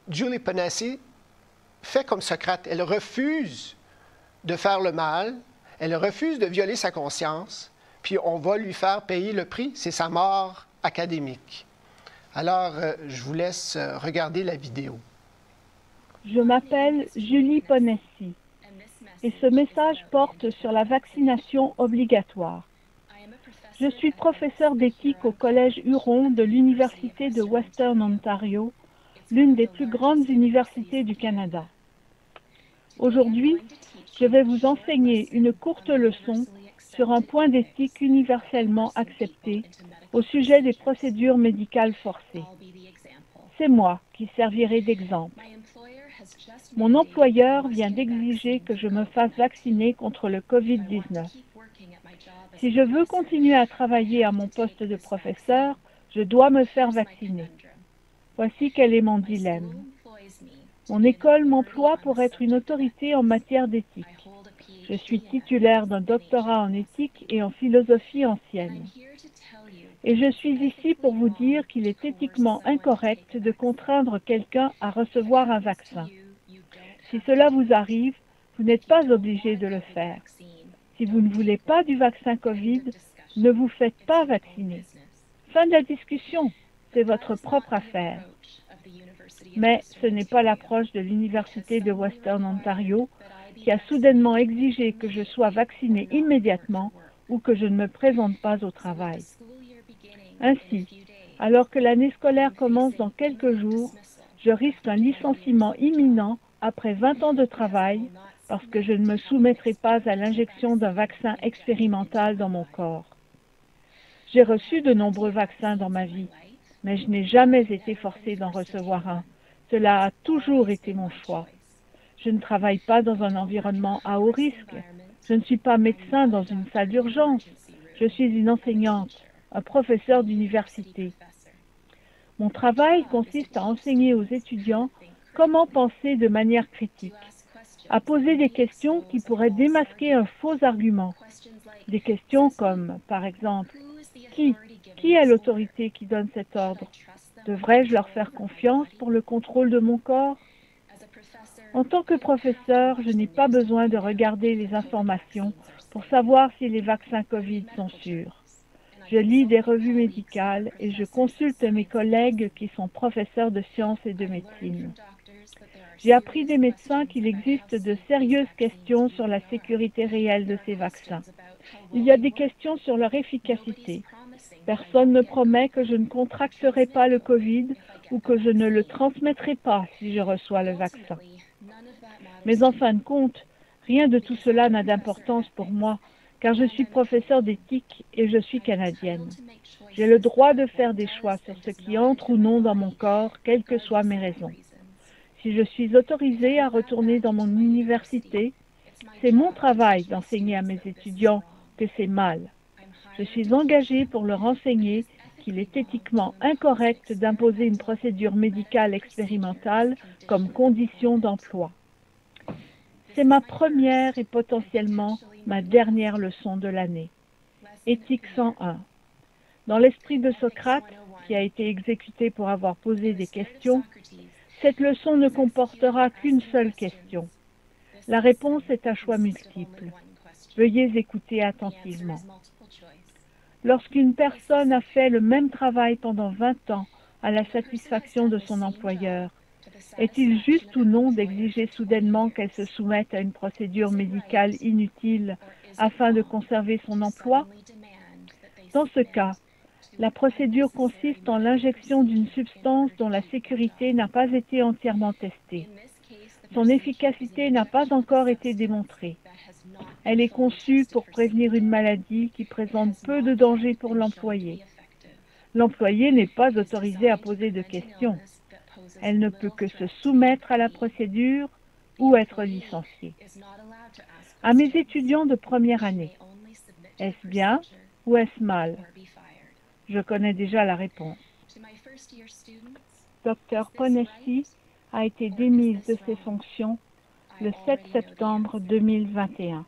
Julie Ponesse fait comme Socrate. Elle refuse de faire le mal, elle refuse de violer sa conscience, puis on va lui faire payer le prix. C'est sa mort académique. Alors, je vous laisse regarder la vidéo. Je m'appelle Julie Ponesse et ce message porte sur la vaccination obligatoire. Je suis professeur d'éthique au Collège Huron de l'Université de Western Ontario, l'une des plus grandes universités du Canada. Aujourd'hui, je vais vous enseigner une courte leçon sur un point d'éthique universellement accepté au sujet des procédures médicales forcées. C'est moi qui servirai d'exemple. Mon employeur vient d'exiger que je me fasse vacciner contre le COVID-19. Si je veux continuer à travailler à mon poste de professeur, je dois me faire vacciner. Voici quel est mon dilemme. Mon école m'emploie pour être une autorité en matière d'éthique. Je suis titulaire d'un doctorat en éthique et en philosophie ancienne. Et je suis ici pour vous dire qu'il est éthiquement incorrect de contraindre quelqu'un à recevoir un vaccin. Si cela vous arrive, vous n'êtes pas obligé de le faire. Si vous ne voulez pas du vaccin COVID, ne vous faites pas vacciner. Fin de la discussion, c'est votre propre affaire. Mais ce n'est pas l'approche de l'Université de Western Ontario qui a soudainement exigé que je sois vaccinée immédiatement ou que je ne me présente pas au travail. Ainsi, alors que l'année scolaire commence dans quelques jours, je risque un licenciement imminent après 20 ans de travail parce que je ne me soumettrai pas à l'injection d'un vaccin expérimental dans mon corps. J'ai reçu de nombreux vaccins dans ma vie, mais je n'ai jamais été forcée d'en recevoir un. Cela a toujours été mon choix. Je ne travaille pas dans un environnement à haut risque. Je ne suis pas médecin dans une salle d'urgence. Je suis une enseignante, un professeur d'université. Mon travail consiste à enseigner aux étudiants comment penser de manière critique, à poser des questions qui pourraient démasquer un faux argument. Des questions comme, par exemple, qui est l'autorité qui donne cet ordre? Devrais-je leur faire confiance pour le contrôle de mon corps? En tant que professeur, je n'ai pas besoin de regarder les informations pour savoir si les vaccins COVID sont sûrs. Je lis des revues médicales et je consulte mes collègues qui sont professeurs de sciences et de médecine. J'ai appris des médecins qu'il existe de sérieuses questions sur la sécurité réelle de ces vaccins. Il y a des questions sur leur efficacité. Personne ne promet que je ne contracterai pas le COVID ou que je ne le transmettrai pas si je reçois le vaccin. Mais en fin de compte, rien de tout cela n'a d'importance pour moi, car je suis professeur d'éthique et je suis canadienne. J'ai le droit de faire des choix sur ce qui entre ou non dans mon corps, quelles que soient mes raisons. Si je suis autorisée à retourner dans mon université, c'est mon travail d'enseigner à mes étudiants que c'est mal. Je suis engagée pour leur enseigner qu'il est éthiquement incorrect d'imposer une procédure médicale expérimentale comme condition d'emploi. C'est ma première et potentiellement ma dernière leçon de l'année. Éthique 101. Dans l'esprit de Socrate, qui a été exécuté pour avoir posé des questions, cette leçon ne comportera qu'une seule question. La réponse est à choix multiples. Veuillez écouter attentivement. Lorsqu'une personne a fait le même travail pendant 20 ans à la satisfaction de son employeur, est-il juste ou non d'exiger soudainement qu'elle se soumette à une procédure médicale inutile afin de conserver son emploi? Dans ce cas, la procédure consiste en l'injection d'une substance dont la sécurité n'a pas été entièrement testée. Son efficacité n'a pas encore été démontrée. Elle est conçue pour prévenir une maladie qui présente peu de danger pour l'employé. L'employé n'est pas autorisé à poser de questions. Elle ne peut que se soumettre à la procédure ou être licenciée. À mes étudiants de première année, est-ce bien ou est-ce mal? Je connais déjà la réponse. Dr Ponesse a été démise de ses fonctions le 7 septembre 2021.